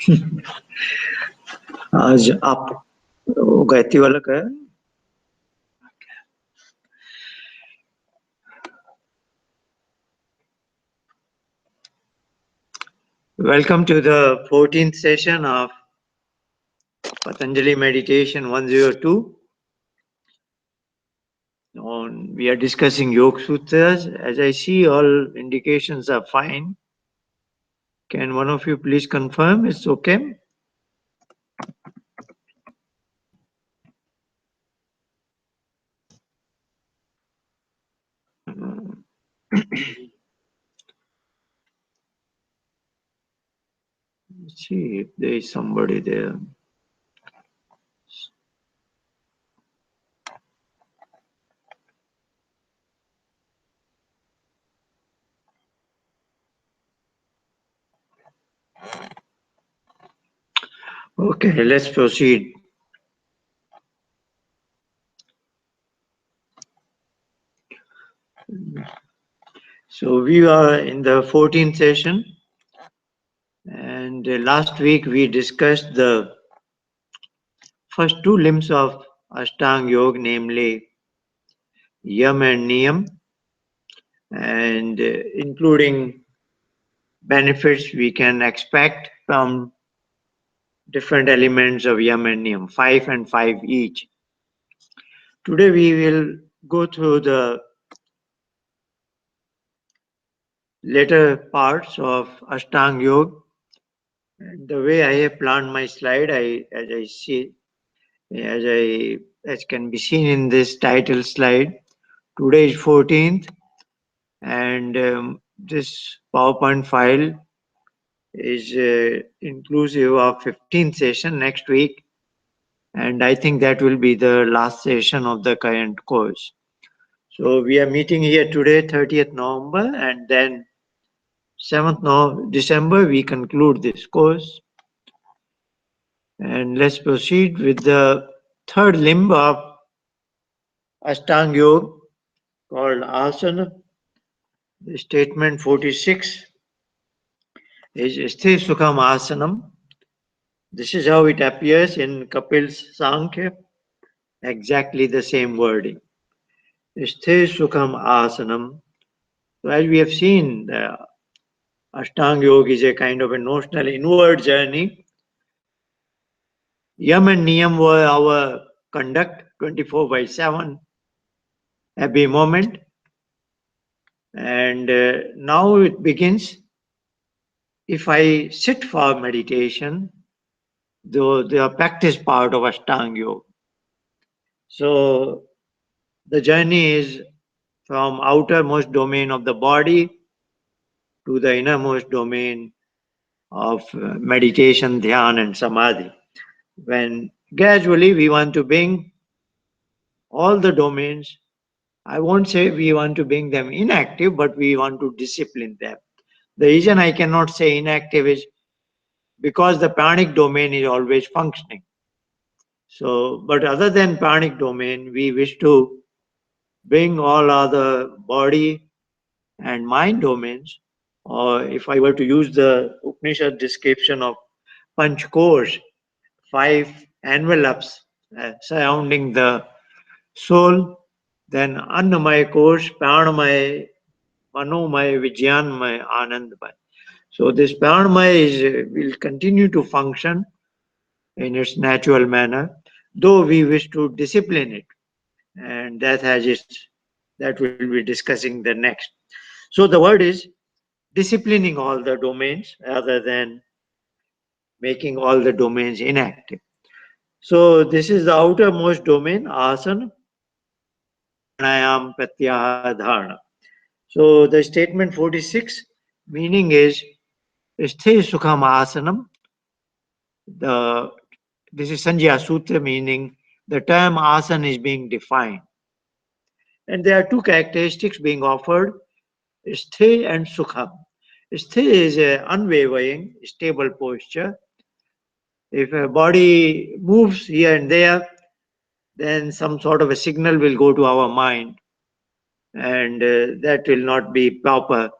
आज आप गायत्री वाला का है? Welcome to the 14th session of Patanjali Meditation 102. We are discussing Yoga Sutras. As I see, all indications are fine. Can one of you please confirm it's okay? Let's see if there is somebody there. Okay, let's proceed. So we are in the 14th session, and last week we discussed the first two limbs of Ashtanga Yoga, namely Yam and Niyam, and including benefits we can expect from different elements of Yam and Niyam, 5 and 5 each. Today we will go through the later parts of Ashtanga Yoga. And the way I have planned my slide, as can be seen in this title slide, today is 14th, and this PowerPoint file is inclusive of 15th session next week, and I think that will be the last session of the current course. So we are meeting here today, 30th November, and then 7th December we conclude this course. And let's proceed with the third limb of Ashtanga Yoga called Asana. The statement 46 is Sthir Sukham Asanam. This is how it appears in Kapil's Sankhya, exactly the same wording. Sthir Sukham Asanam. So as we have seen, the Ashtanga Yoga is a kind of a notional inward journey. Yam and Niyam were our conduct 24/7, every moment. And now it begins. If I sit for meditation, though the practice part of Ashtanga Yoga. So the journey is from outermost domain of the body to the innermost domain of meditation, dhyan, and samadhi. When gradually we want to bring all the domains, I won't say we want to bring them inactive, but we want to discipline them. The reason I cannot say inactive is because the pranic domain is always functioning. So, but other than pranic domain, we wish to bring all other body and mind domains, or if I were to use the Upanishad description of Panch Kosh, 5 envelopes surrounding the soul, then Annamaya Kosh, Pranamaya, Manomaya, Vijnanmaya, Anandamaya. So this Pranamaya will continue to function in its natural manner, though we wish to discipline it, and that will be discussing the next. So the word is disciplining all the domains rather than making all the domains inactive. So this is the outermost domain, asana, pranayam, pratyahara, dharana. So the statement 46 meaning is sthir sukham asanam. This is Sanjaya Sutra, meaning the term asana is being defined. And there are two characteristics being offered, sthir and sukham. Sthir is an unwavering, stable posture. If a body moves here and there, then some sort of a signal will go to our mind, and that will not be proper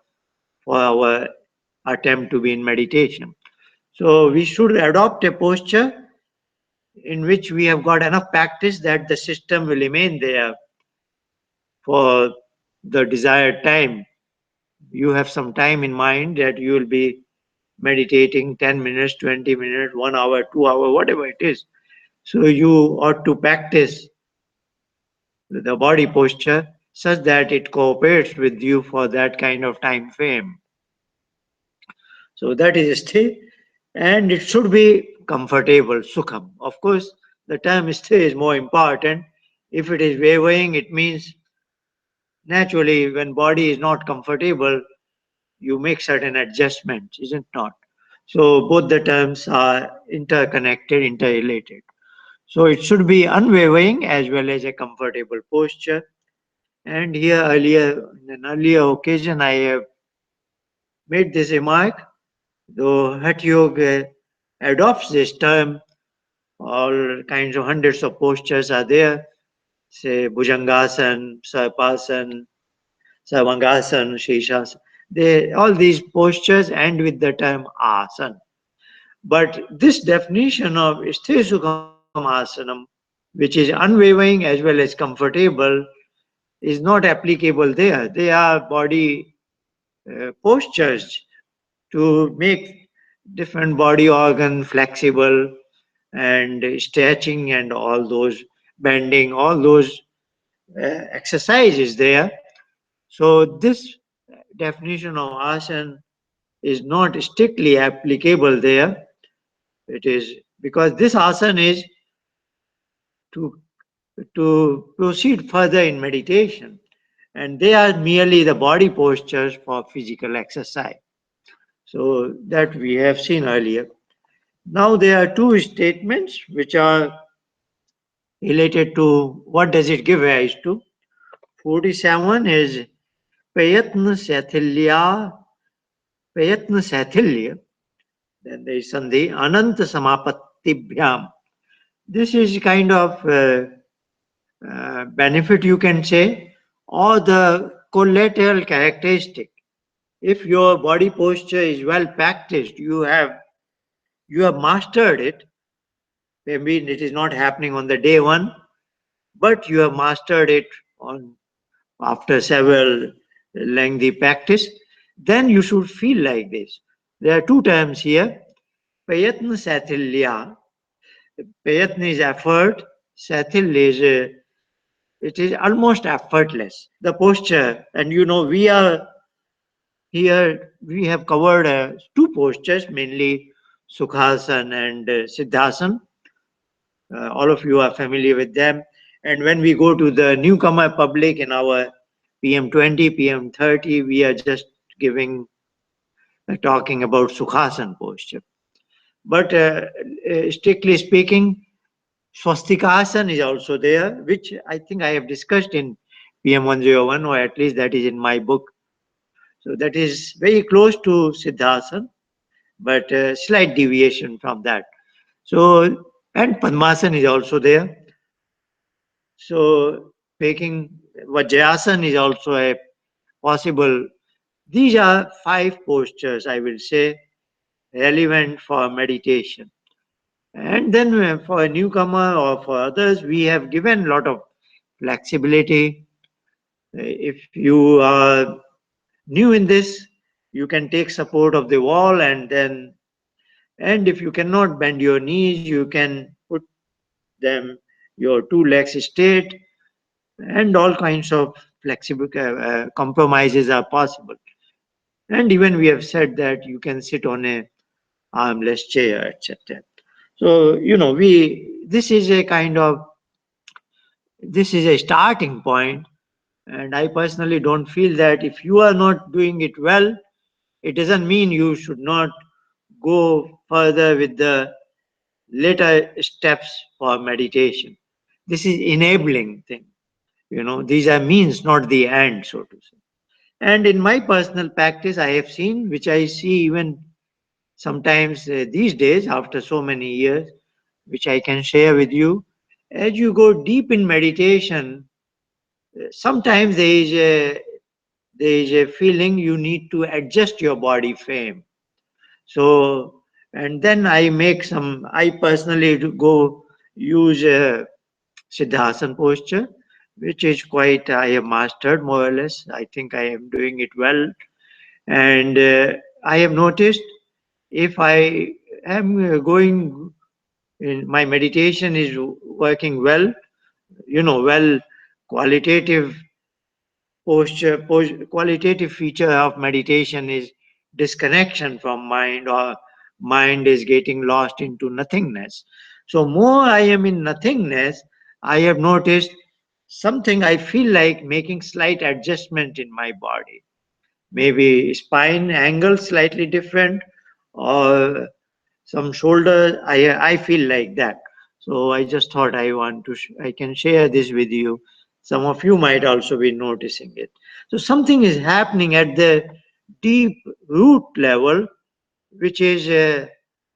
for our attempt to be in meditation. So we should adopt a posture in which we have got enough practice that the system will remain there for the desired time. You have some time in mind that you will be meditating 10 minutes, 20 minutes, 1 hour, 2 hour, whatever it is. So you ought to practice the body posture such that it cooperates with you for that kind of time frame. So that is stay, and it should be comfortable, sukham. Of course, the term stay is more important. If it is wavering, it means naturally when body is not comfortable, you make certain adjustments, isn't not? So both the terms are interconnected, interrelated. So it should be unwavering as well as a comfortable posture. And here earlier, in an earlier occasion, I have made this remark, though Hatha Yoga adopts this term, all kinds of hundreds of postures are there, say Bhujangasana, Sarpasan, Savangasana, Sheshasana. They, all these postures end with the term asana. But this definition of Sthir Sukham Asanam, which is unwavering as well as comfortable, is not applicable there. They are body postures to make different body organ flexible and stretching and all those bending, all those exercises there. So this definition of asana is not strictly applicable there. It is because this asana is to proceed further in meditation, and they are merely the body postures for physical exercise. So that we have seen earlier. Now there are two statements which are related to what does it give rise to. 47 is Prayatna Sathilya, Prayatna Sathilya. Then there is Sandhi Ananta Samapattibhyam. This is kind of benefit you can say, or the collateral characteristic. If your body posture is well practiced, you have mastered it. Maybe it is not happening on the day one, but you have mastered it on after several lengthy practice. Then you should feel like this. There are two terms here. Prayatna sathilya. Prayatna is effort. Sathilya is it is almost effortless. The posture, and we are here. We have covered two postures, mainly Sukhasana and Siddhasana. All of you are familiar with them. And when we go to the newcomer public in our PM20, PM30, we are just giving, talking about Sukhasana posture. But strictly speaking, Swastikasana is also there, which I think I have discussed in PM101, or at least that is in my book. So that is very close to Siddhasana, but slight deviation from that. So, and Padmasana is also there. So taking Vajrasana is also a possible. These are five postures, I will say, relevant for meditation. And then for a newcomer or for others, we have given a lot of flexibility. If you are new in this, you can take support of the wall, and if you cannot bend your knees, you can put them your two legs straight, and all kinds of flexible compromises are possible. And even we have said that you can sit on a armless chair, etc. So we this is a kind of, this is a starting point, and I personally don't feel that if you are not doing it well, it doesn't mean you should not go further with the later steps for meditation. This is enabling thing. These are means, not the end, so to say. And in my personal practice, I have seen, which I see even sometimes these days after so many years, which I can share with you. As you go deep in meditation, sometimes there is a feeling you need to adjust your body frame. So And then I make some, I personally go use a Siddhasan posture, which is quite, I have mastered more or less. I think I am doing it well. And I have noticed if I am going in my meditation is working well, well, qualitative qualitative feature of meditation is disconnection from mind, or mind is getting lost into nothingness. So more I am in nothingness, I have noticed something, I feel like making slight adjustment in my body, maybe spine angle slightly different, or some shoulder, I feel like that. So I just thought I can share this with you. Some of you might also be noticing it. So something is happening at the deep root level, which is uh,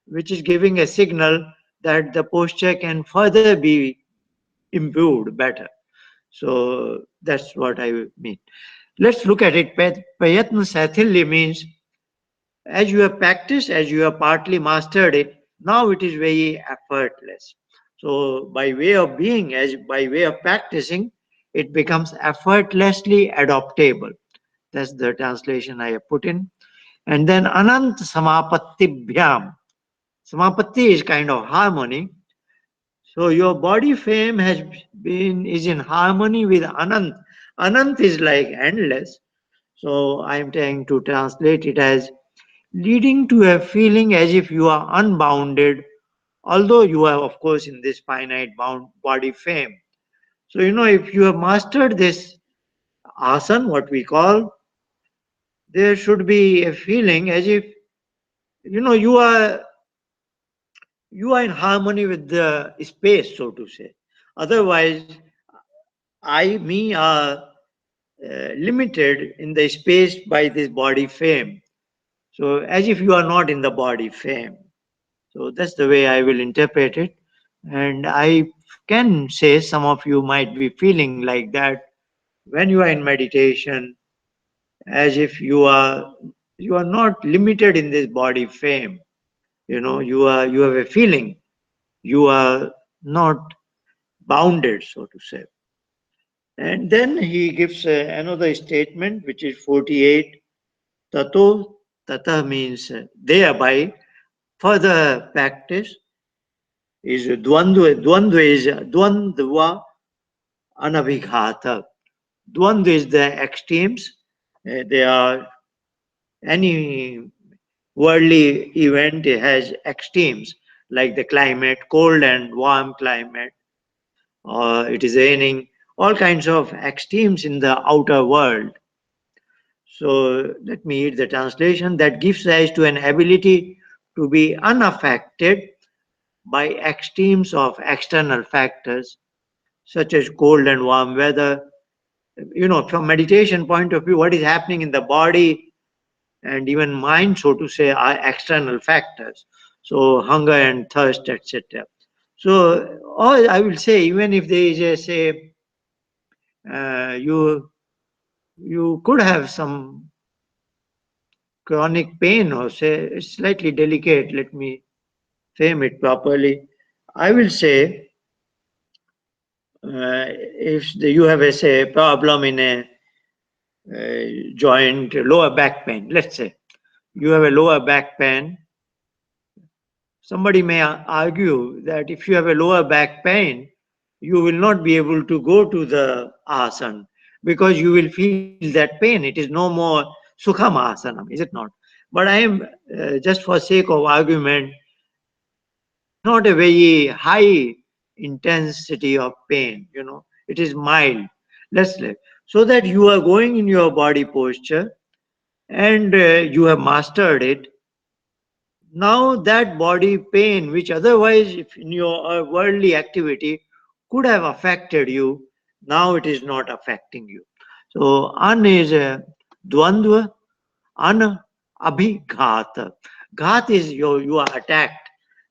which is giving a signal that the posture can further be improved better. So that's what I mean. Let's look at it. Prayatna Sathilya means as you have practiced, as you have partly mastered it, now it is very effortless. So by way of being, as by way of practicing, it becomes effortlessly adoptable. That's the translation I have put in. And then Anant Samapatti Bhyam. Samapatti is kind of harmony. So your body frame is in harmony with Anant. Anant is like endless. So I am trying to translate it as leading to a feeling as if you are unbounded, although you are, of course, in this finite bound body frame. So, if you have mastered this asana, what we call, there should be a feeling as if, you are in harmony with the space, so to say. Otherwise, me are limited in the space by this body frame. So, as if you are not in the body frame. So that's the way I will interpret it. And I can say some of you might be feeling like that when you are in meditation, as if you are not limited in this body frame. You have a feeling you are not bounded, so to say. And then he gives another statement, which is 48. Tato, tata means thereby, further practice is dvandva. Dvandva is dvandva anabhighata. Dvandva is the extremes. They are any worldly event has extremes, like the climate, cold and warm climate, or it is raining, all kinds of extremes in the outer world. So let me read the translation that gives rise to an ability to be unaffected by extremes of external factors such as cold and warm weather. From meditation point of view, what is happening in the body and even mind, so to say, are external factors. So hunger and thirst, etc. So, or I will say, even if there is a say, you could have some chronic pain, or say it's slightly delicate. Let me frame it properly. I will say, if you have a say problem in a joint, lower back pain, let's say you have a lower back pain. Somebody may argue that if you have a lower back pain, you will not be able to go to the asana because you will feel that pain. It is no more sukham asanam, is it not? But I am, just for sake of argument, it is not a very high intensity of pain, it is mild. Let's say, so that you are going in your body posture and you have mastered it. Now that body pain, which otherwise if in your worldly activity could have affected you, now it is not affecting you. So an is dvandva, an abhighat. Ghat is you are attacked.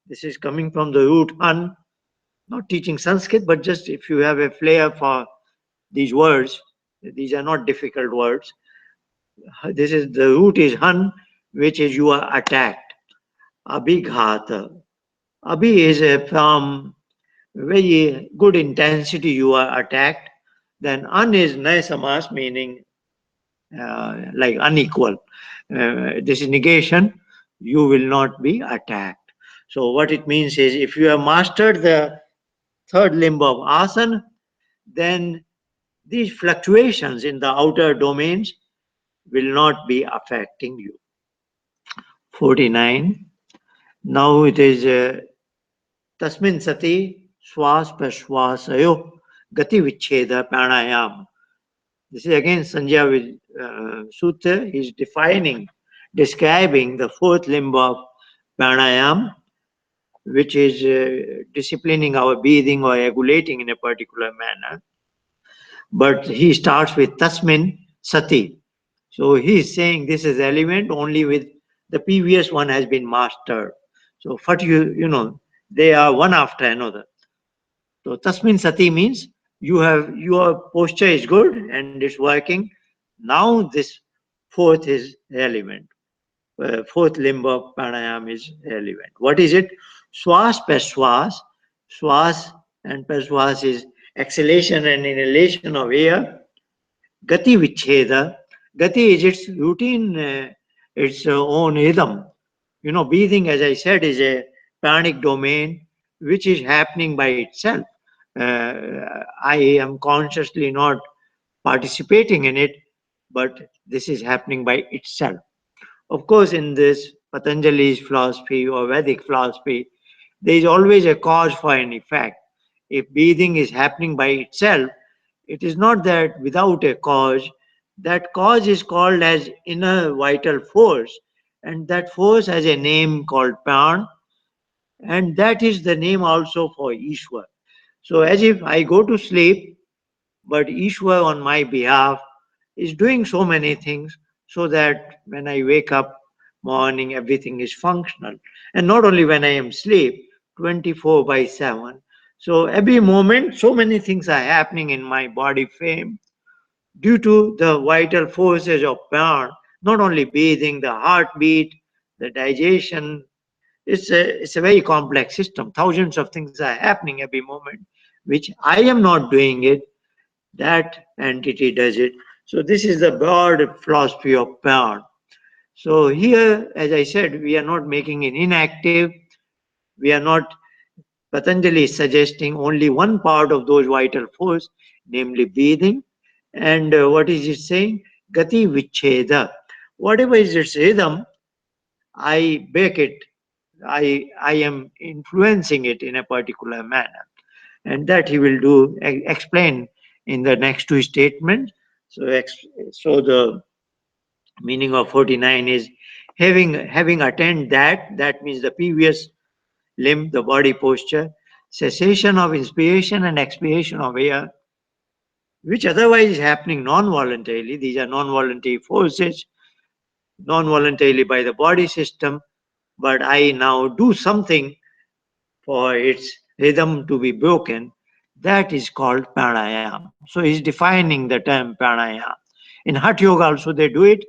This is coming from the root an. Not teaching Sanskrit, but just if you have a flair for these words, these are not difficult words. This is the root is han, which is you are attacked. Abhighata. Abhi is from very good intensity you are attacked. Then an is samas, meaning like unequal. This is negation. You will not be attacked. So what it means is, if you have mastered the third limb of asana, then these fluctuations in the outer domains will not be affecting you. 49. Now it is Tasmin sati swas prashwasayo gati vicheda pranayam. This is again Sanjaya Sutra. He is describing the fourth limb of pranayam, which is disciplining our breathing or regulating in a particular manner. But he starts with Tasmin Sati. So he is saying this is relevant only with the previous one has been mastered. So what they are one after another. So Tasmin Sati means your posture is good and it's working. Now this fourth is relevant. Fourth limb of pranayam is relevant. What is it? Swas Praswas. Swas and Praswas is exhalation and inhalation of air. Gati Vicheda. Gati is its routine, its own rhythm. Breathing, as I said, is a pranic domain which is happening by itself. I am consciously not participating in it, but this is happening by itself. Of course, in this Patanjali's philosophy or Vedic philosophy, there is always a cause for an effect. If breathing is happening by itself, it is not that without a cause. That cause is called as inner vital force, and that force has a name called Pran, and that is the name also for Ishwar. So, as if I go to sleep, but Ishwar on my behalf is doing so many things so that when I wake up morning, everything is functional. And not only when I am asleep, 24 by 7. So every moment, so many things are happening in my body frame due to the vital forces of Pran, not only breathing, the heartbeat, the digestion. It's a very complex system. Thousands of things are happening every moment, which I am not doing it, that entity does it. So this is the broad philosophy of Pran. So here, as I said, we are not making it inactive. We are not, Patanjali is suggesting only one part of those vital force, namely breathing. And what is it saying? Gati Vicheda. Whatever is its rhythm, I break it. I am influencing it in a particular manner. And that he will explain in the next two statements. So the meaning of 49 is having attained that means the previous limb, the body posture, cessation of inspiration and expiration of air, which otherwise is happening non-voluntarily. These are non-voluntary forces, non-voluntarily by the body system, but I now do something for its rhythm to be broken. That is called pranayam. So he's defining the term pranayam. In Hatha Yoga also they do it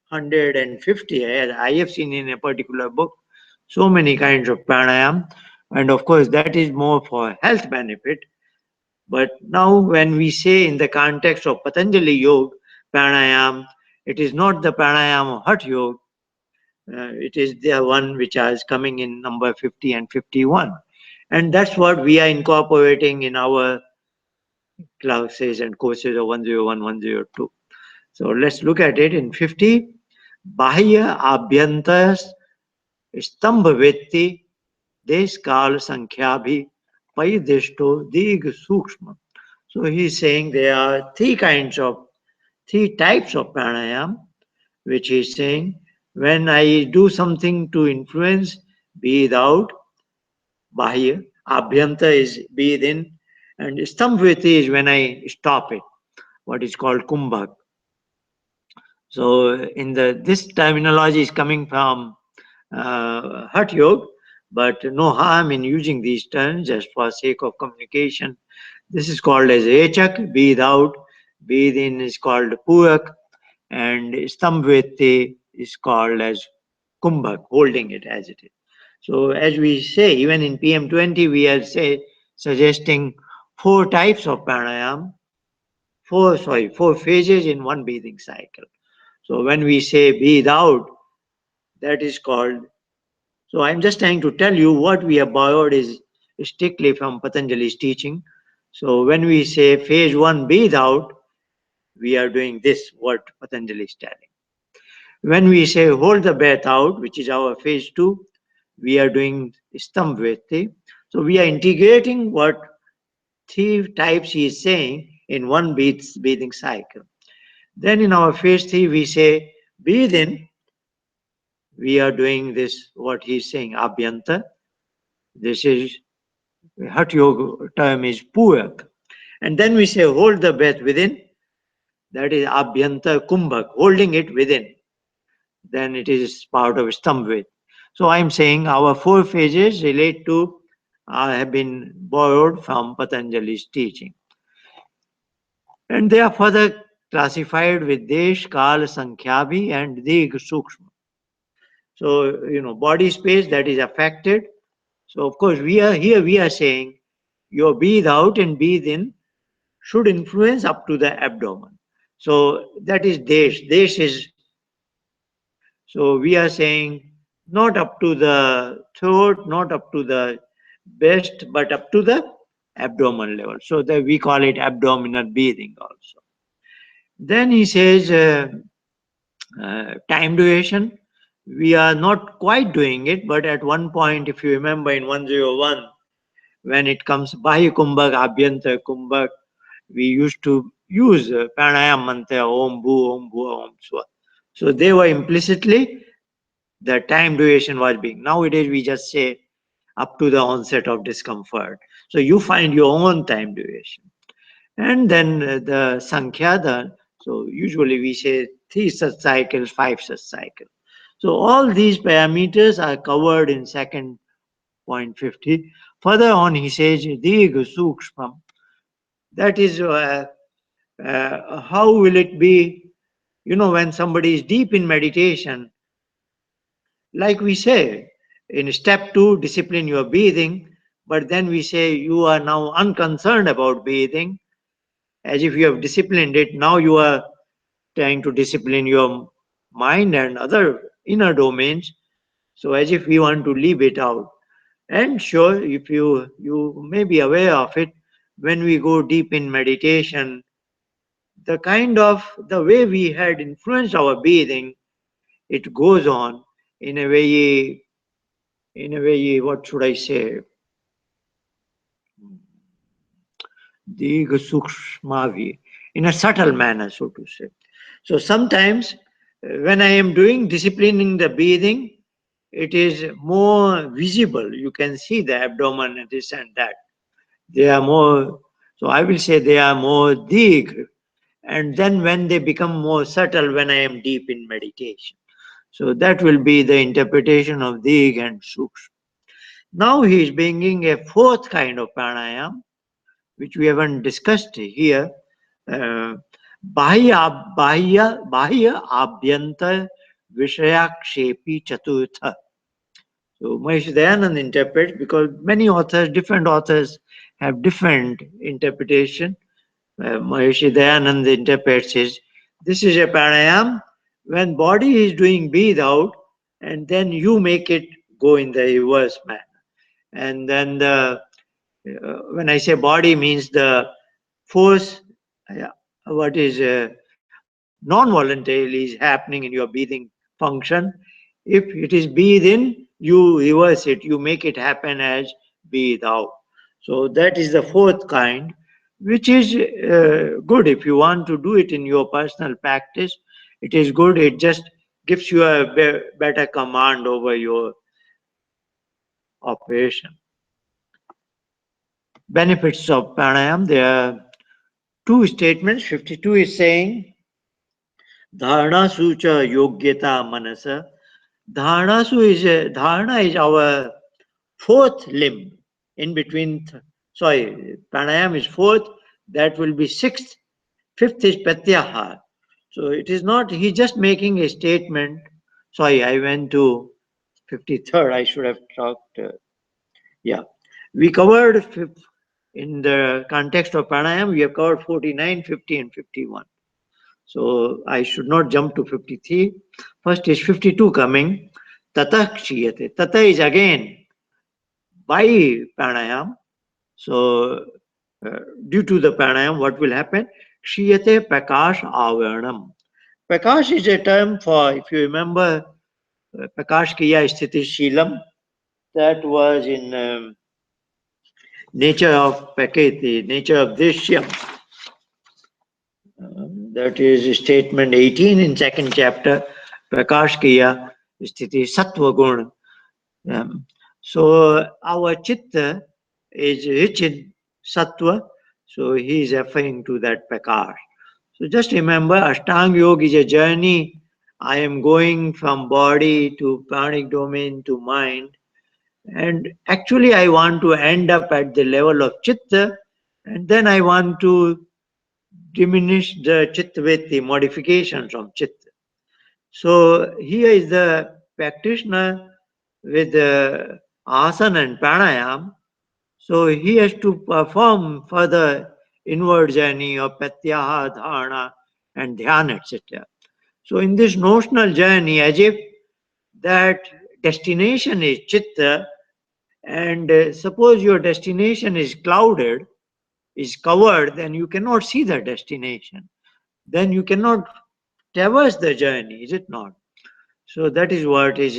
150. I have seen in a particular book so many kinds of pranayam, and of course that is more for health benefit. But now when we say in the context of Patanjali Yoga pranayam, it is not the pranayam of Hatha Yoga. It is the one which is coming in number 50 and 51. And that's what we are incorporating in our classes and courses of 101, 102. So let's look at it in 50. Bahya abhyantar stambha vetti desh kal sankhya bhi paridishto dig sukshma. So he's saying there are three types of pranayam, which he's saying when I do something to influence, breathe out, bahya, abhyanta is breathe in, and stambhaviti is when I stop it, what is called kumbhak. So in this terminology is coming from Hatha Yoga, but no harm in using these terms just for sake of communication. This is called as Rechak, breathe out, breathe in is called Purak, and Stambhaviti is called as kumbhak, holding it as it is. So as we say, even in PM20, we are suggesting 4 types of pranayam, four phases in one breathing cycle. So when we say breathe out, that is called. So I'm just trying to tell you what we have borrowed is strictly from Patanjali's teaching. So when we say phase 1 breathe out, we are doing this, what Patanjali is telling. When we say hold the breath out, which is our phase 2, we are doing Stambvriti. So we are integrating what 3 types he is saying in one breathing cycle. Then in our phase 3, we say breathe in. We are doing this, what he is saying, Abhyanta. This is, Hatha Yoga term is Purak. And then we say hold the breath within. That is Abhyanta Kumbhak, holding it within. Then it is part of Stambhvit. So I'm saying our 4 phases relate to, have been borrowed from Patanjali's teaching. And they are further classified with Desh, Kal, Sankhyabi and Dig, Sukshma. So, body space that is affected. So, of course, we are saying your breathe out and breathe in should influence up to the abdomen. So, that is Desh. Desh is, so we are saying not up to the throat, not up to the breast, but up to the abdomen level. So, that we call it abdominal breathing also. Then he says, time duration. We are not quite doing it, but at one point, if you remember in 101, when it comes Bahya Kumbhak, Abhyanta Kumbhak, we used to use pranayam mantra Om Bhu, Om Bhu, Om Swa. So they were implicitly, the time duration was being. Nowadays, we just say up to the onset of discomfort. So you find your own time duration. And then the Sankhya, so usually we say 3 such cycles, 5 such cycles. So all these parameters are covered in second point 50. Further on, he says, Dirgha Sukshmam. That is, how will it be, when somebody is deep in meditation, like we say, in step 2, discipline your breathing, but then we say you are now unconcerned about breathing, as if you have disciplined it. Now you are trying to discipline your mind and other inner domains. So as if we want to leave it out. And sure, if you may be aware of it, when we go deep in meditation, the way we had influenced our breathing, it goes on in a very, what should I say, Diga Sukshmavi, in a subtle manner, so to say. So sometimes when I am doing disciplining the breathing, it is more visible. You can see the abdomen and this and that. They are more, so I will say they are more dig. And then when they become more subtle, when I am deep in meditation. So that will be the interpretation of dig and sukshma. Now he is bringing a 4th kind of pranayam, which we haven't discussed here. Bahya Abhyanta Vishayakshepi Chaturtha. So Mahesh Dayanand interprets, because many authors, different authors have different interpretation. Mahesh Dayanand interprets is, this is a pranayam when body is doing breathe out and then you make it go in the reverse manner. And then when I say body means the force, what is non-voluntarily is happening in your breathing function. If it is breathe in, you reverse it, you make it happen as breathe out. So that is the 4th kind, which is good if you want to do it in your personal practice. It is good, it just gives you a better command over your operation. Benefits of pranayam, there are 2 statements. 52 is saying, Dharana sucha yogyata manasa. Dharana is our 4th limb in between. Pranayam is 4th, that will be 6th. 5th is pratyahar. So it is not, he's just making a statement. Sorry, I went to 53rd. I should have talked. Yeah, we covered in the context of pranayama. We have covered 49, 50, and 51. So I should not jump to 53. First is 52 coming. Tata kshiyate. Tata is again by pranayam. So due to the pranayam, what will happen? Kshiyate prakash avaranam. Prakash is a term for, if you remember, prakash kiya sthiti shilam. That was in nature of Prakriti, nature of Drishyam. That is statement 18 in second chapter, Prakash Kiya Sthiti Sattva Gun. So our chitta is rich in sattva, so he is referring to that Prakash. So just remember, Ashtanga Yoga is a journey. I am going from body to pranic domain to mind. And actually, I want to end up at the level of chitta, and then I want to diminish the chitta with the modifications of chitta. So here is the practitioner with the asana and pranayam. So he has to perform further inward journey of pratyaha, dharana, and dhyana, etc. So in this notional journey, as if that destination is chitta, and suppose your destination is clouded, is covered, then you cannot see the destination. Then you cannot traverse the journey, is it not? So that is what is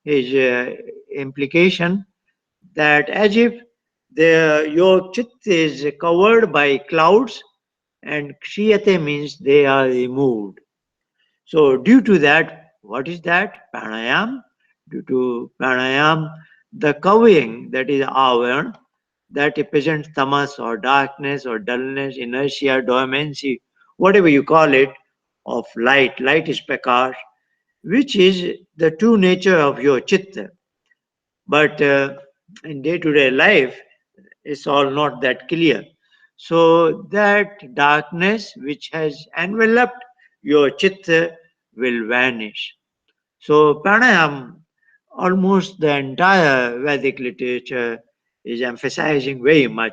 his implication, that as if your chit is covered by clouds and kshiyate means they are removed. So due to that, what is that? Pranayam. Due to pranayam, the covering, that is avaran, that represents tamas or darkness or dullness, inertia, dormancy, whatever you call it, of light. Light is prakash, which is the true nature of your chitta. But in day-to-day life, it's all not that clear. So that darkness which has enveloped your chitta will vanish. So pranayam, almost the entire Vedic literature is emphasizing very much.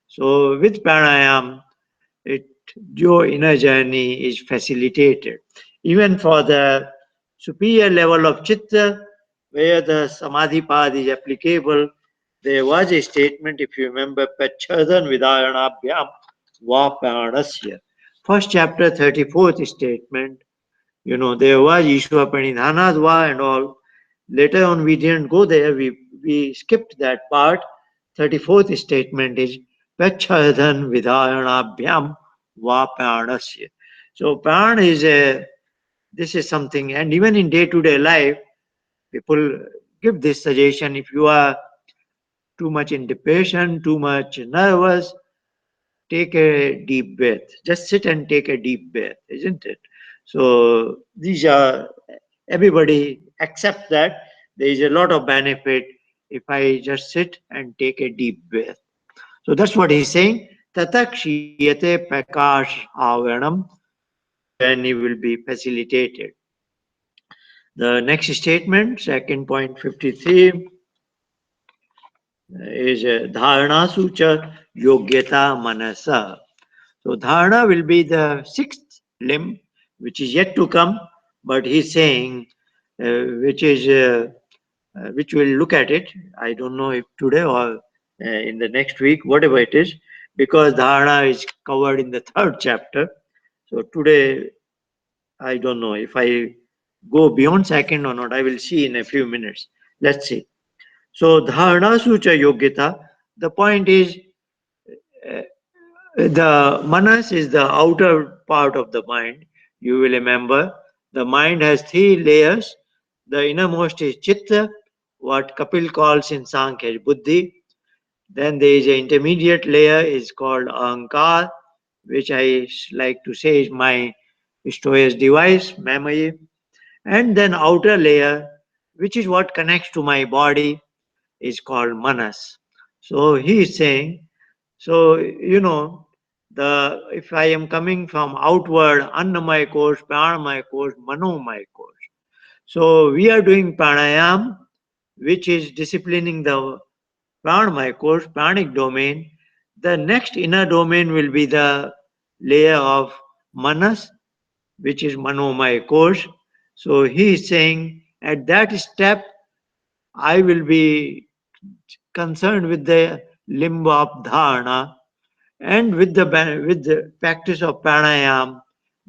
So with pranayam, it your inner journey is facilitated. Even for the superior level of chitta, where the samadhi path is applicable, there was a statement, if you remember, Pachhadan Vidayanabhyam Vapanasya. First chapter, 34th statement, there was Ishwa Pranidhanadva and all. Later on, we didn't go there, we skipped that part. 34th statement is Pachhadan Vidayanabhyam Vapanasya. So, Pran is this is something, and even in day to day life, people give this suggestion: if you are too much in depression, too much nervous, take a deep breath. Just sit and take a deep breath, isn't it? So these are, everybody accept that there is a lot of benefit if I just sit and take a deep breath. So that's what he's saying. Tatakshiyate prakash avaranam. Your journey will be facilitated. The next statement, second point 53, is dharana sucha yogyata manasa. So dharana will be the sixth limb, which is yet to come, but he's saying, which we'll look at it. I don't know if today or in the next week, whatever it is, because dharana is covered in the third chapter. So today, I don't know if I go beyond second or not. I will see in a few minutes. Let's see. So dharana sucha yogyata. The point is, uh, the manas is the outer part of the mind. You will remember the mind has three layers. The innermost is chitta, what Kapil calls in Sankhya buddhi. Then there is an intermediate layer is called ahankar, which I like to say is my storage device, memory. And then outer layer, which is what connects to my body, is called manas. So he is saying, so the if I am coming from outward, annamaya kosh, pranamaya kosh, manomaya kosh. So we are doing pranayam which is disciplining the pranamaya course, pranic domain. The next inner domain will be the layer of manas, which is manomaya course. So he is saying at that step, I will be concerned with the limb of dharana, and with the practice of pranayam,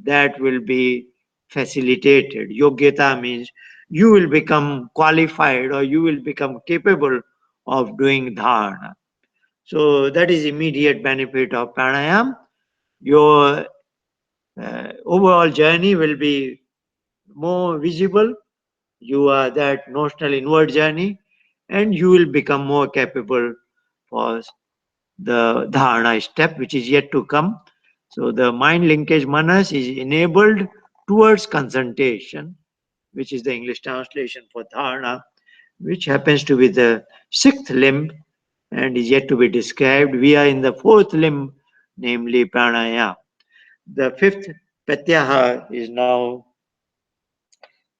that will be facilitated. Yogyata means you will become qualified or you will become capable of doing dharana. So that is immediate benefit of pranayam. Your overall journey will be more visible. You are that notional inward journey, and you will become more capable for the dharana step, which is yet to come. So the mind linkage manas is enabled towards concentration, which is the English translation for dharana, which happens to be the sixth limb and is yet to be described. We are in the fourth limb, namely pranaya. The fifth pratyaha is now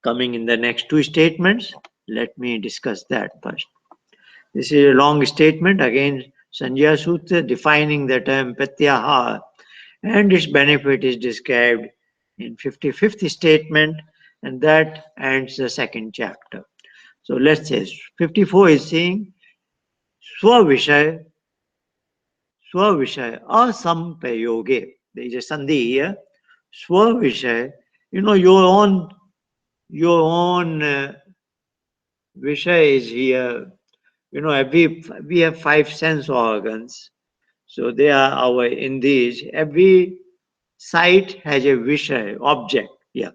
coming in the next two statements. Let me discuss that first. This is a long statement, again, Sanjaya Sutra defining the term pratyaha, and its benefit is described in 55th statement, and that ends the second chapter. So let's say 54 is saying Swavishay, Swavishay, asampayoge. There is a sandhi here. Swavishay, your own vishay is here. We have five sense organs. So they are our in these. Every sight has a vishay, object. Yeah.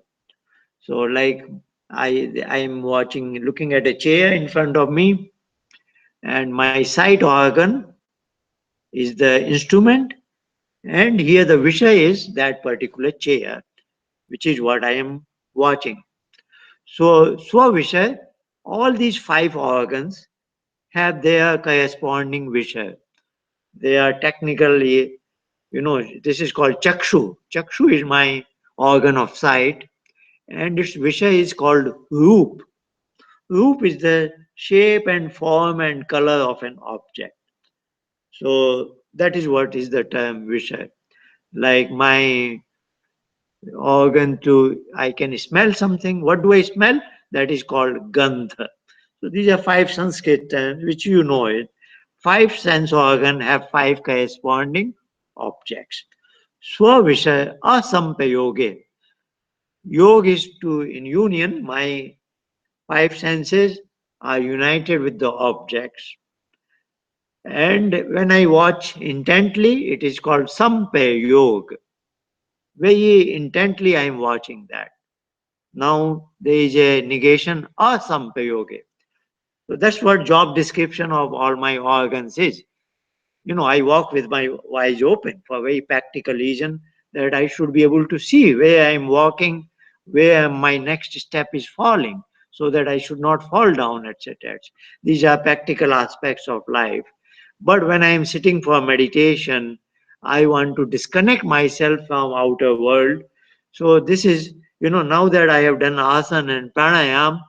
So like I am looking at a chair in front of me, and my sight organ is the instrument, and here the vishay is that particular chair, which is what I am watching. So swavishay, all these five organs have their corresponding vishay. They are technically, this is called chakshu. Chakshu is my organ of sight, and its vishay is called roop. Roop is the shape and form and color of an object. So that is what is the term vishay. Like my organ to, I can smell something. What do I smell? That is called gandha. So these are five Sanskrit terms, which you know it. Five sense organ have five corresponding objects. Swavishay asampayoge. Yoga is to, in union, my five senses are united with the objects. And when I watch intently, it is called sampayoga. Very intently I am watching that. Now there is a negation, asampayoge. So that's what job description of all my organs is. I walk with my eyes open for a very practical reason, that I should be able to see where I am walking, where my next step is falling, so that I should not fall down, etc. These are practical aspects of life. But when I am sitting for meditation, I want to disconnect myself from outer world. So this is, now that I have done asana and pranayam,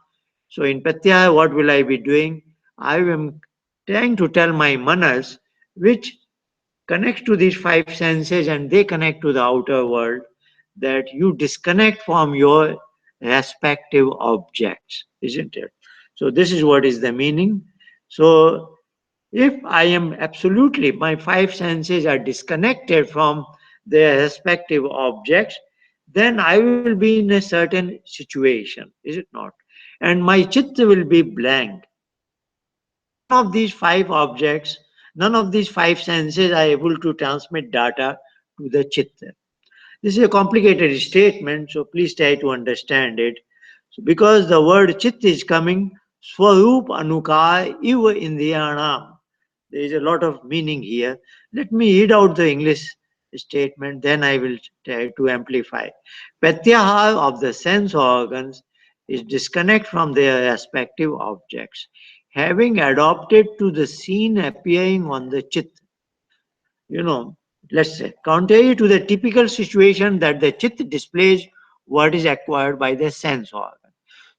so in pratyahara, what will I be doing? I am trying to tell my manas, which connects to these five senses and they connect to the outer world, that you disconnect from your respective objects, isn't it? So this is what is the meaning. So if I am absolutely, my five senses are disconnected from their respective objects, then I will be in a certain situation, is it not? And my chitta will be blank. None of these five objects, none of these five senses are able to transmit data to the chitta. This is a complicated statement, so please try to understand it. So because the word chitta is coming, swarup anukar iva indriyanam. There is a lot of meaning here. Let me read out the English statement, then I will try to amplify. Pratyahar of the sense organs is disconnect from their respective objects, having adopted to the scene appearing on the chit. You know, let's say, contrary to the typical situation that the chit displays what is acquired by the sense organ.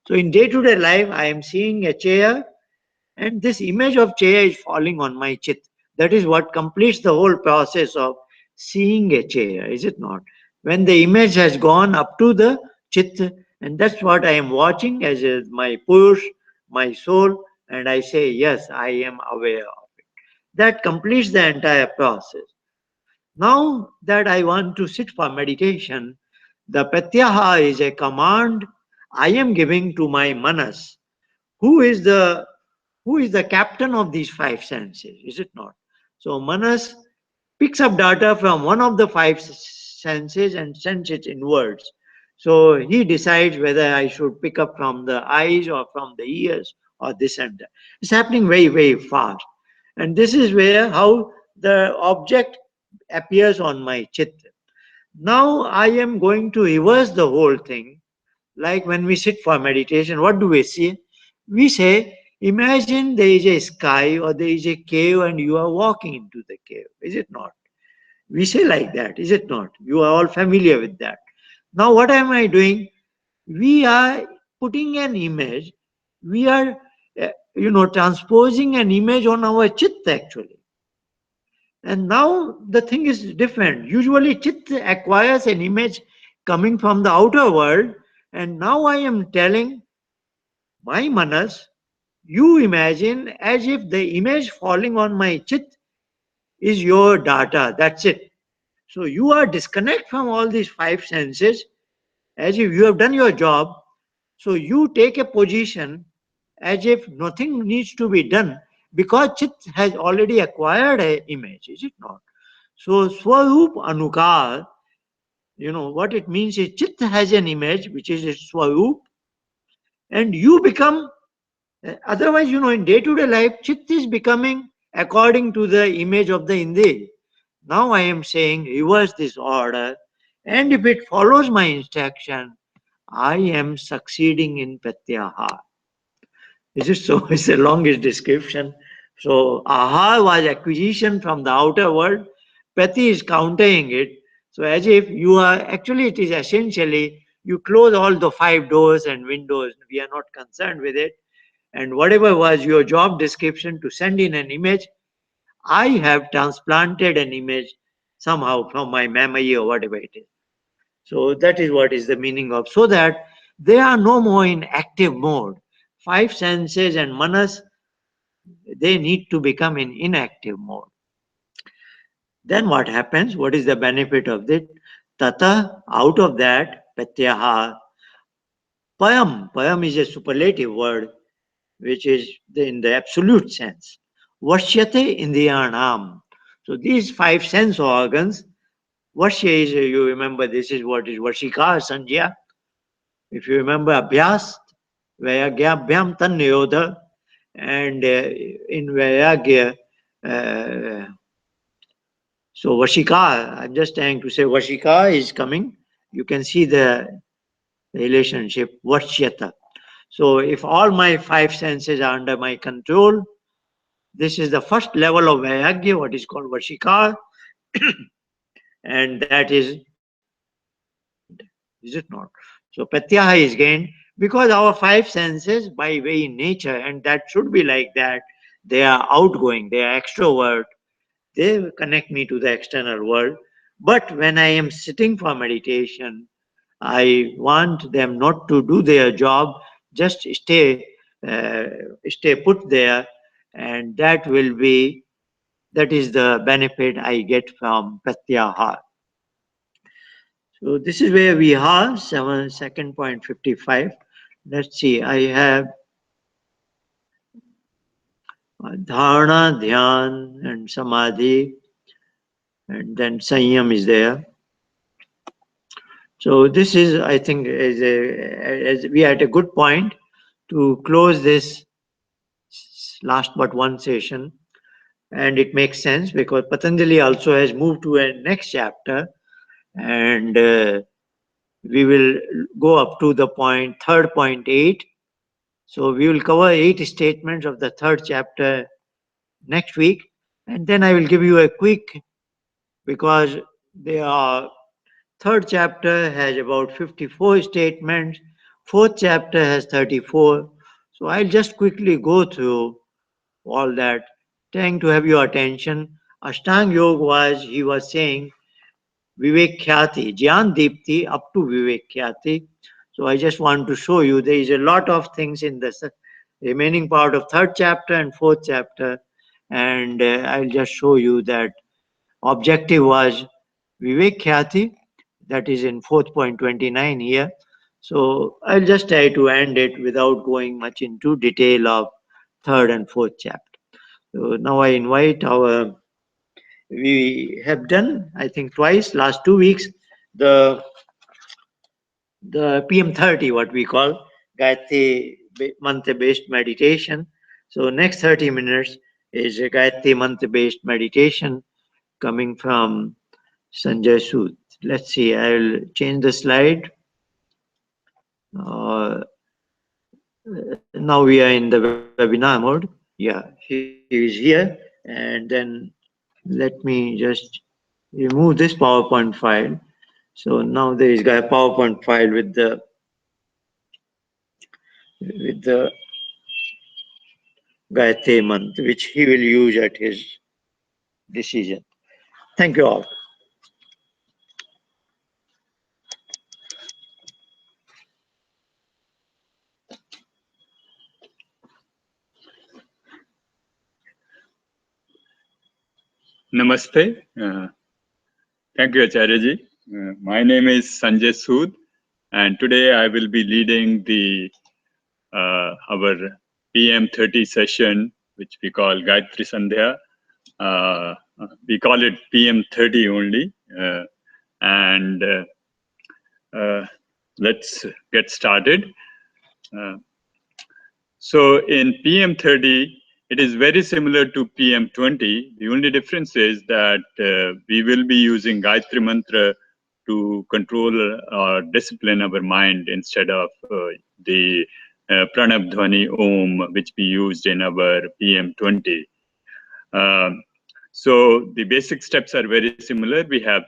So in day-to-day life, I am seeing a chair And this image of chair is falling on my chit. That is what completes the whole process of seeing a chair, is it not? When the image has gone up to the chit, and that's what I am watching as my push, my soul, and I say, yes, I am aware of it. That completes the entire process. Now that I want to sit for meditation, the pratyaha is a command I am giving to my manas, who is the captain of these five senses, is it not? So manas picks up data from one of the five senses and sends it inwards. So he decides whether I should pick up from the eyes or from the ears or this and that. It's happening very, very fast. And this is where how the object appears on my chitta. Now I am going to reverse the whole thing. Like when we sit for meditation, what do we see? We say, imagine there is a sky or there is a cave and you are walking into the cave. Is it not? We say like that, is it not? You are all familiar with that. Now, what am I doing? We are putting an image, we are, transposing an image on our chitta actually. And now the thing is different. Usually, chitta acquires an image coming from the outer world, and now I am telling my manas, you imagine as if the image falling on my chit is your data. That's it. So you are disconnect from all these five senses as if you have done your job. So you take a position as if nothing needs to be done because chit has already acquired a image, is it not? So Swarup Anukar, what it means is chit has an image which is its Swarup, and you become, otherwise, in day to day life, chit is becoming according to the image of the Indri. Now I am saying reverse this order, and if it follows my instruction, I am succeeding in Pratyaha. Is it so? It's the longest description. So aha was acquisition from the outer world. Prati is countering it. So as if you are, actually it is essentially, you close all the five doors and windows. We are not concerned with it. And whatever was your job description to send in an image, I have transplanted an image somehow from my memory or whatever it is. So that is what is the meaning of, so that they are no more in active mode. Five senses and manas, they need to become in inactive mode. Then what happens? What is the benefit of it? Tata, out of that, pratyaha, payam. Payam is a superlative word, which is in the absolute sense. Vashyate indriyanam. So these five sense organs, Vashya is, you remember, this is what is Vashika, Sanjya. If you remember Abhyas, Vairagyabhyam Tannayodha, and in Vairagya, uh, so Vashika, I'm just trying to say Vashika is coming. You can see the relationship, Vashyata. So if all my five senses are under my control, this is the first level of Vairagya, what is called Vashika, and that is gained, is it not? So Pratyaha is gained because our five senses, by very nature, and that should be like that, they are outgoing, they are extrovert, they connect me to the external world. But when I am sitting for meditation, I want them not to do their job, just uh, stay put there, and that is the benefit I get from Pratyaha. So this is where we are, second point 55. Let's see, I have dharana, dhyan, and samadhi, and then sanyam is there. So this is, I think, as we are at a good point to close this last but one session. And it makes sense because Patanjali also has moved to a next chapter, and we will go up to the third point 8. So we will cover 8 statements of the third chapter next week, and then I will give you a quick, because the third chapter has about 54 statements, fourth chapter has 34. So I'll just quickly go through all that, trying to have your attention. Ashtanga Yoga was, he was saying, Vivek Khyati, Jyan Deepti up to Vivek Khyati. So I just want to show you there is a lot of things in the remaining part of third chapter and fourth chapter. And I'll just show you that objective was Vivek Khyati, that is in 4.29 here. So I'll just try to end it without going much into detail of third and fourth chapter. So now I invite our, we have done, I think twice, last 2 weeks, the PM30, what we call Gayatri Mantra based meditation. So next 30 minutes is a Gayatri Mantra based meditation coming from Sanjay Sood. Let's see, I'll change the slide. Uh, Now we are in the webinar mode. Yeah, he is here. And then let me just remove this PowerPoint file. So now there is a PowerPoint file with the Gayatri Mantra, which he will use at his decision. Thank you all. Namaste. Thank you, Acharya-ji. My name is Sanjay Sood, and today I will be leading the our PM30 session, which we call Gayatri Sandhya. We call it PM30 only, and let's get started. So in PM30, it is very similar to PM20. The only difference is that we will be using Gayatri Mantra to control or discipline our mind instead of the Pranab Dhvani Om, which we used in our PM20. So the basic steps are very similar. We have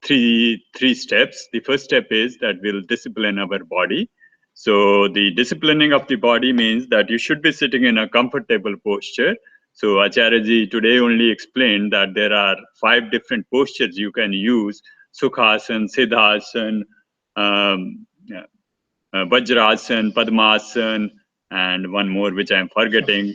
three steps. The first step is that we'll discipline our body. So the disciplining of the body means that you should be sitting in a comfortable posture. So Acharya-ji today only explained that there are 5 different postures you can use: Sukhasan, Siddhasan, Vajrasan, Padmasan, and one more which I'm forgetting,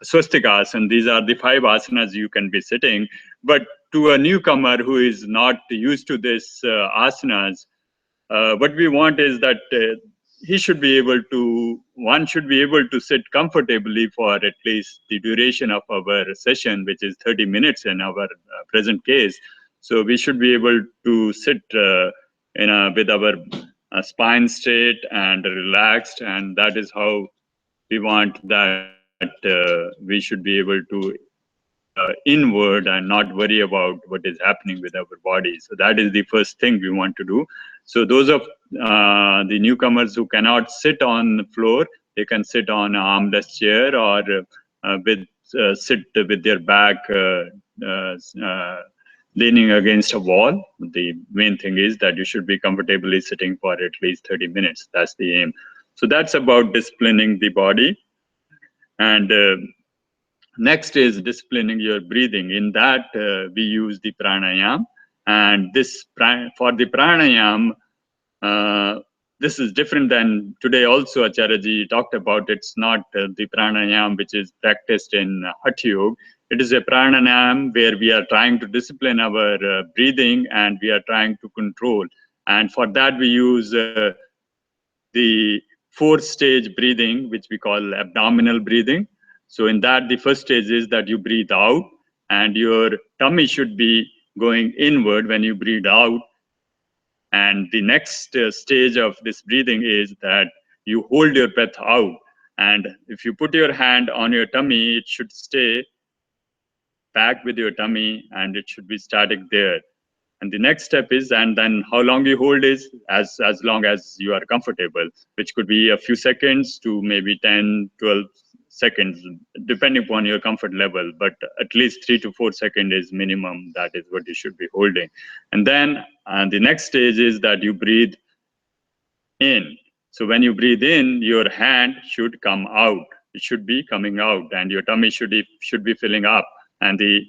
Swastikasana. These are the 5 asanas you can be sitting. But to a newcomer who is not used to this asanas, what we want is that he should be able to, one should be able to sit comfortably for at least the duration of our session, which is 30 minutes in our present case. So we should be able to sit with our spine straight and relaxed, and that is how we want that we should be able to inward and not worry about what is happening with our body. So that is the first thing we want to do. So those of the newcomers who cannot sit on the floor, they can sit on an armless chair or sit with their back leaning against a wall. The main thing is that you should be comfortably sitting for at least 30 minutes. That's the aim. So that's about disciplining the body. And next is disciplining your breathing. In that, we use the pranayam. And this for the pranayam, this is different than today also Acharya-ji talked about. It's not the pranayam which is practiced in Hatha Yoga. It is a pranayam where we are trying to discipline our breathing and we are trying to control. And for that, we use the 4-stage breathing, which we call abdominal breathing. So in that, the first stage is that you breathe out and your tummy should be going inward when you breathe out. And the next stage of this breathing is that you hold your breath out. And if you put your hand on your tummy, it should stay back with your tummy and it should be static there. And the next step is, and then how long you hold is as long as you are comfortable, which could be a few seconds to maybe 10, 12 seconds, depending upon your comfort level. But at least 3 to 4 seconds is minimum. That is what you should be holding. And then the next stage is that you breathe in. So when you breathe in, your hand should come out. it should be coming out, and your tummy should be filling up. And then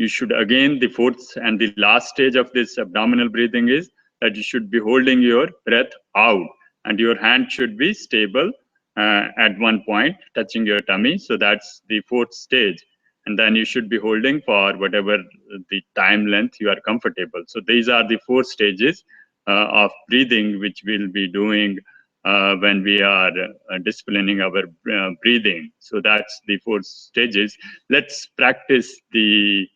you should, again, the fourth and the last stage of this abdominal breathing is that you should be holding your breath out, and your hand should be stable at one point touching your tummy. So that's the fourth stage. And then you should be holding for whatever the time length you are comfortable. So these are the four stages of breathing which we'll be doing when we are disciplining our breathing. So that's the four stages. Let's practice the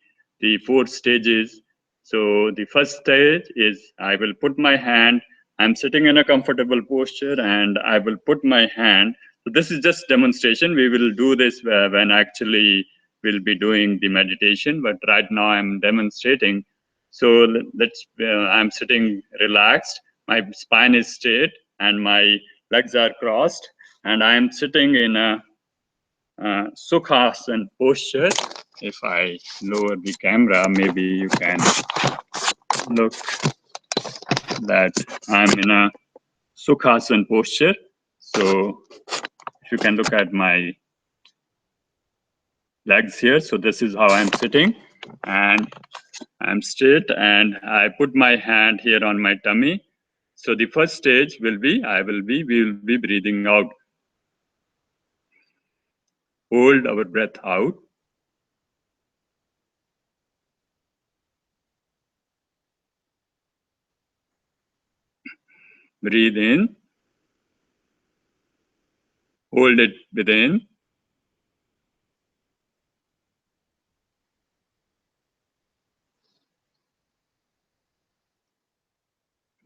four stages. So the first stage is, I will put my hand, I'm sitting in a comfortable posture, and I will put my hand. So this is just demonstration. We will do this when actually we'll be doing the meditation, but right now I'm demonstrating. So I'm sitting relaxed, my spine is straight, and my legs are crossed, and I am sitting in a Sukhasana posture. If I lower the camera, maybe you can look that I'm in a Sukhasana posture. So if you can look at my legs here, so this is how I'm sitting, and I'm straight, and I put my hand here on my tummy. So the first stage will be, we will be breathing out. Hold our breath out. Breathe in. Hold it within.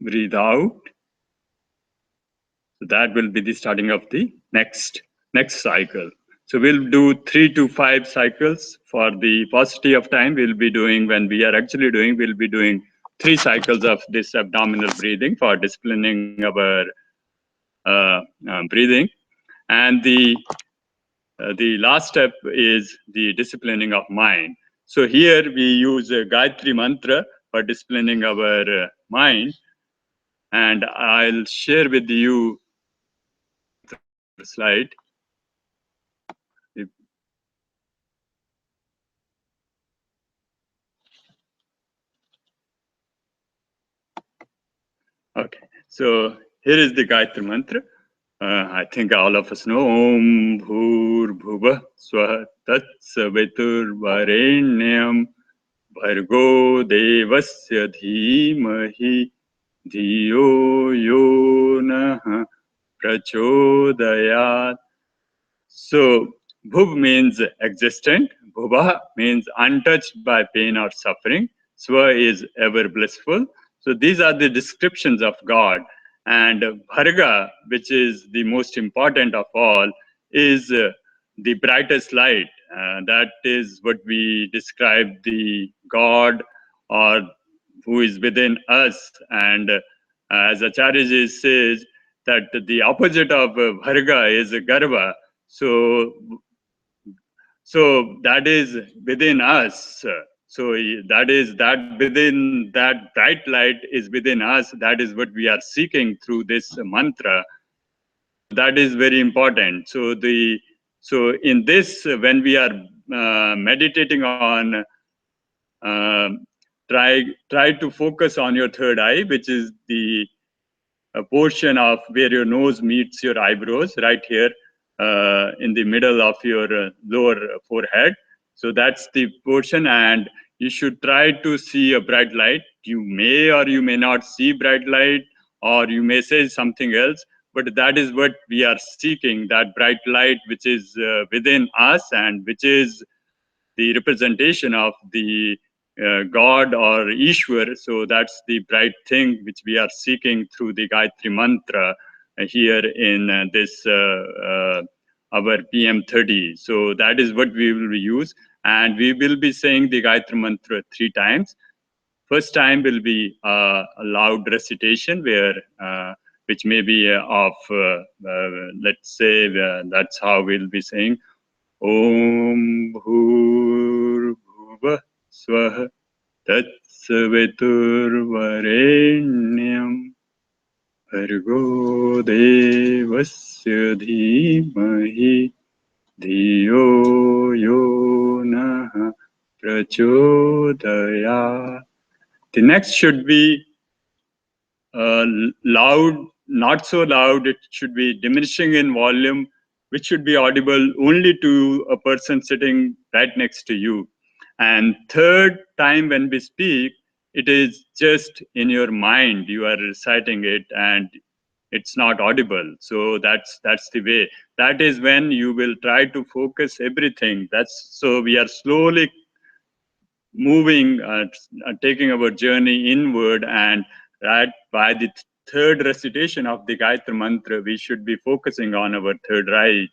Breathe out. So that will be the starting of the next cycle. So we'll do 3 to 5 cycles. For the paucity of time, we'll be doing 3 cycles of this abdominal breathing for disciplining our breathing. And the last step is the disciplining of mind. So here we use a Gayatri mantra for disciplining our mind. And I'll share with you the slide. Okay, so here is the Gayatri mantra. I think all of us know Om Bhur Bhuva Swaha Tat Savitur Varenyam Bhargo Devasya Dhimahi Dhiyo Yo Nah Prachodayat. So Bhuv means existent, Bhuva means untouched by pain or suffering, Swa is ever blissful. So these are the descriptions of God. And Bharga, which is the most important of all, is the brightest light. That is what we describe the God, or who is within us. And as Acharya says, that the opposite of Bharga is Garva. So that is within us. So that within that bright light is within us. That is what we are seeking through this mantra. That is very important. So in this, when we are meditating on, try to focus on your third eye, which is the portion of where your nose meets your eyebrows, right here in the middle of your lower forehead. So that's the portion, and you should try to see a bright light. You may or you may not see bright light, or you may say something else, but that is what we are seeking, that bright light which is within us, and which is the representation of the God or Ishwar. So that's the bright thing which we are seeking through the Gayatri mantra here in this our PM30. So that is what we will use, and we will be saying the Gayatri mantra 3 times. First time will be a loud recitation, where which may be of let's say that's how we'll be saying Om Bhur Bhuva Swaha Tat Savitur Varenyam Bhargo devasya dhimahi dhiyo yo nah prachodaya. The next should be loud, not so loud. It should be diminishing in volume, which should be audible only to a person sitting right next to you. And third time when we speak, it is just in your mind. You are reciting it and it's not audible. So that's the way. That is when you will try to focus everything. That's so we are slowly moving, taking our journey inward, and right by the third recitation of the Gayatri Mantra, we should be focusing on our third eye.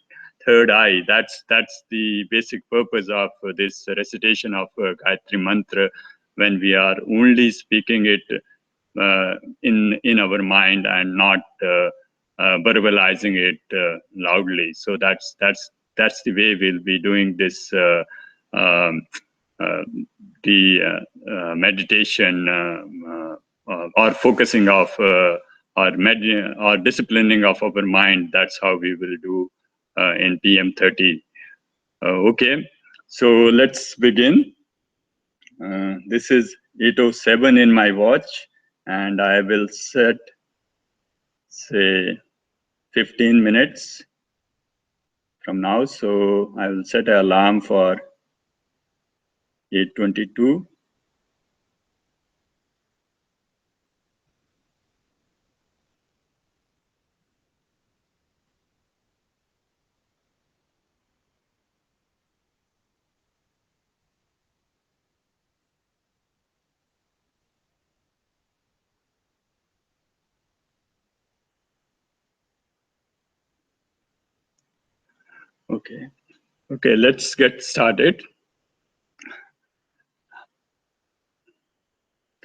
That's the basic purpose of this recitation of Gayatri Mantra, when we are only speaking it in our mind and not verbalizing it loudly. So that's the way we'll be doing this. Um, uh, the meditation or focusing of or disciplining of our mind. That's how we will do in PM30. Okay, so let's begin. This is 8:07 in my watch, and I will set, say, 15 minutes from now. So I will set an alarm for 8:22. Okay, let's get started.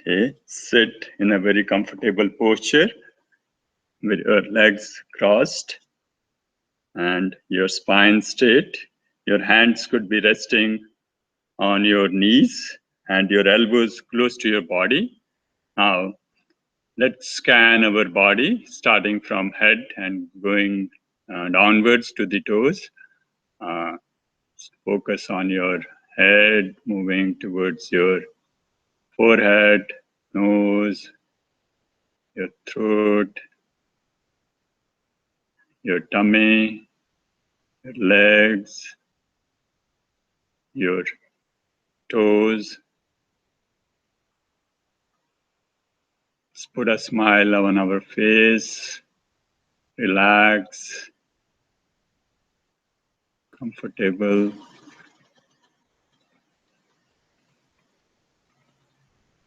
Okay, sit in a very comfortable posture with your legs crossed and your spine straight. Your hands could be resting on your knees and your elbows close to your body. Now, let's scan our body, starting from head and going downwards to the toes. Uh, Focus on your head, moving towards your forehead, nose, your throat, your tummy, your legs, your toes. Just put a smile on our face, relax, comfortable.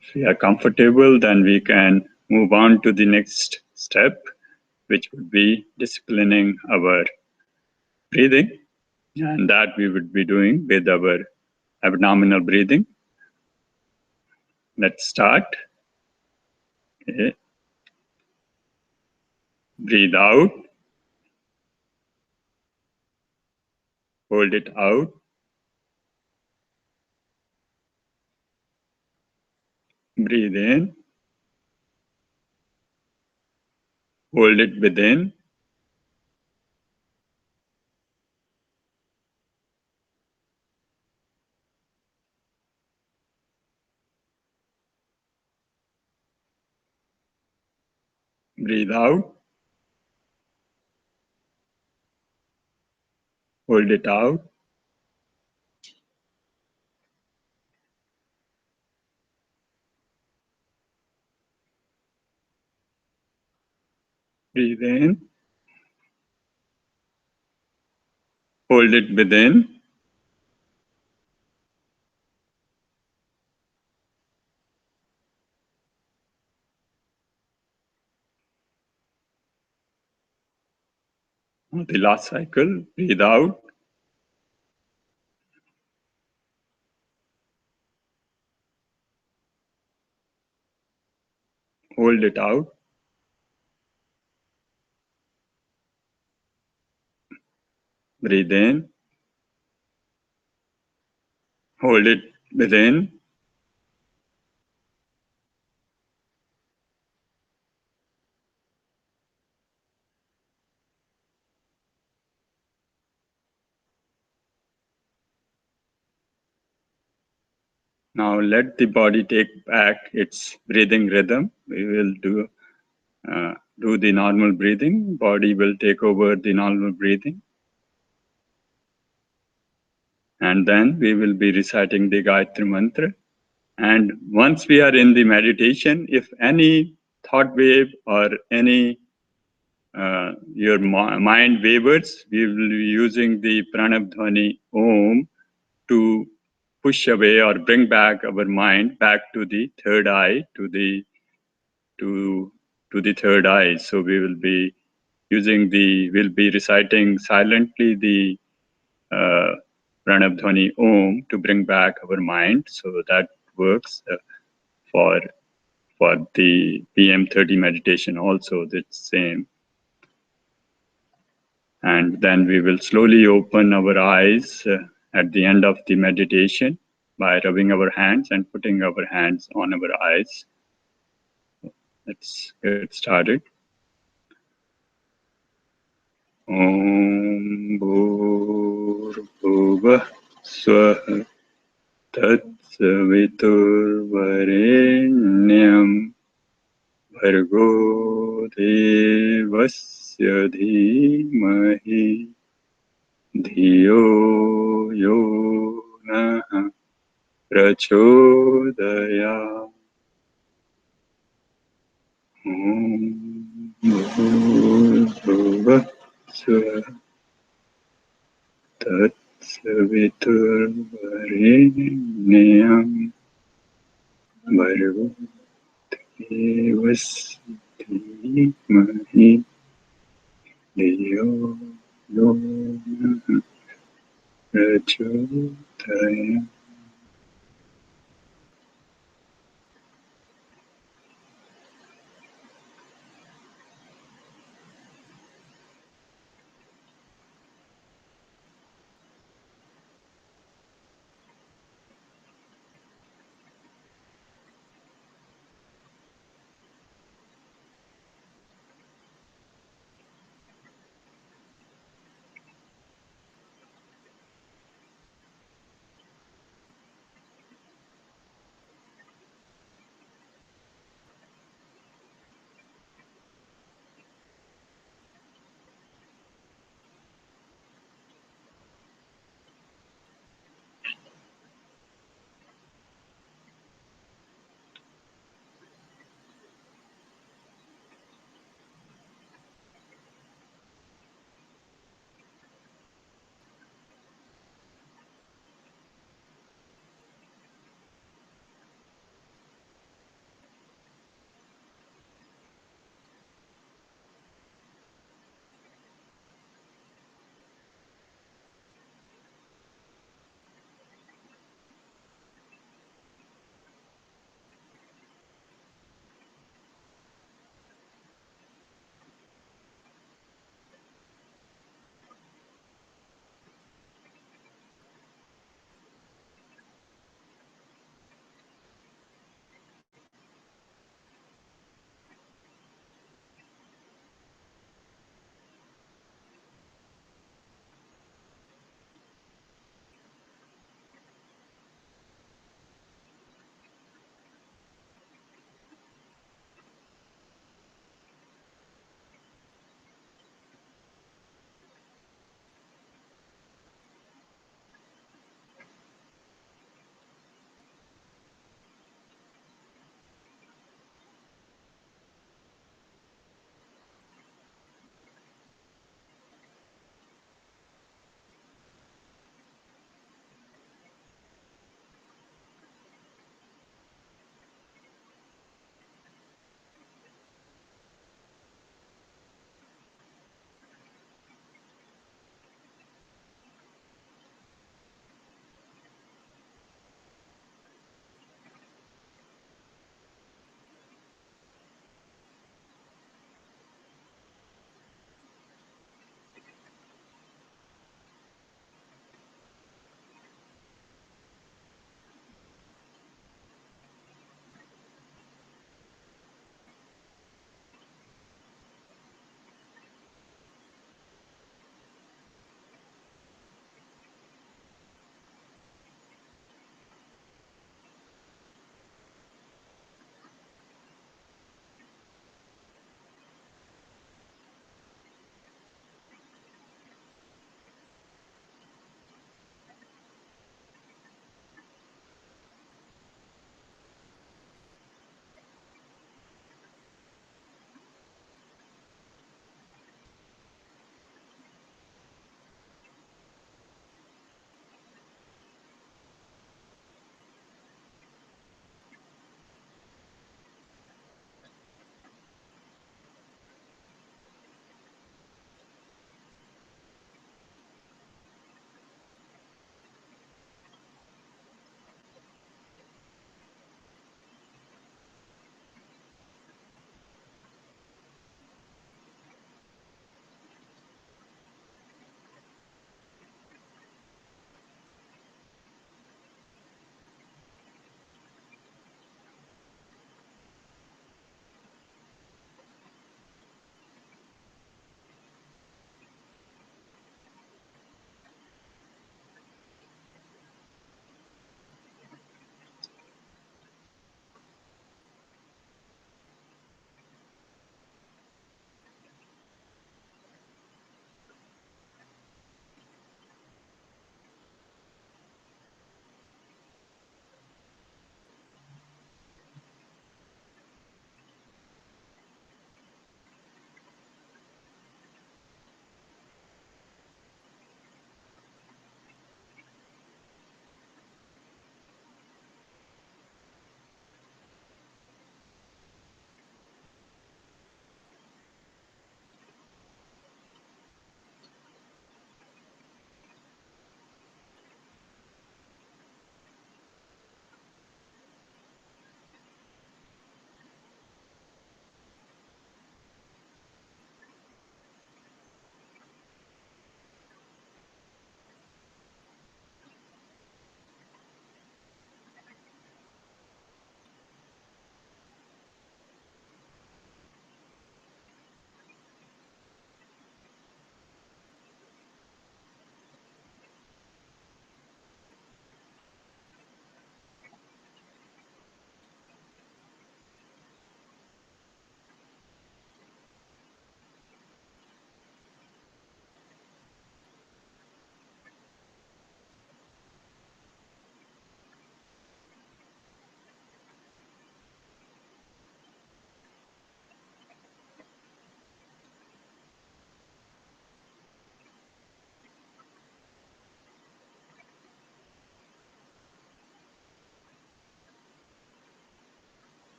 If we are comfortable, then we can move on to the next step, which would be disciplining our breathing. And that we would be doing with our abdominal breathing. Let's start. Okay. Breathe out, hold it out, breathe in, hold it within, breathe out, hold it out, breathe in, hold it within, the last cycle, breathe out, hold it out, breathe in, hold it within, Now let the body take back its breathing rhythm. We will do the normal breathing. Body will take over the normal breathing. And then we will be reciting the Gayatri Mantra. And once we are in the meditation, if any thought wave or any your mind wavers, we will be using the Pranab Dhvani Om to push away or bring back our mind back to the third eye, to the third eye. So we will be we'll be reciting silently the Pranab Dhvani Om to bring back our mind. So that works for the PM30 meditation also, the same. And then we will slowly open our eyes at the end of the meditation by rubbing our hands and putting our hands on our eyes. Let's get started. Om Bhurбhuvah Swah Tatsaviturvarenyam Bhargo Devasya Dhimahi Dhiyo Yo Naha Prachodaya. Om Bhurбhuvah Swah Tatsaviturvarenyam Bhargo Devasya Dhimahi Dhiyo Yo Naha Prachodaya.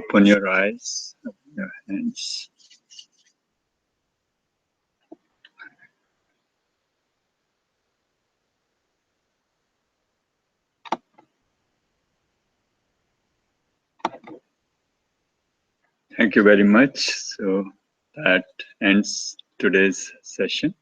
Open your eyes, your hands. Thank you very much. So that ends today's session.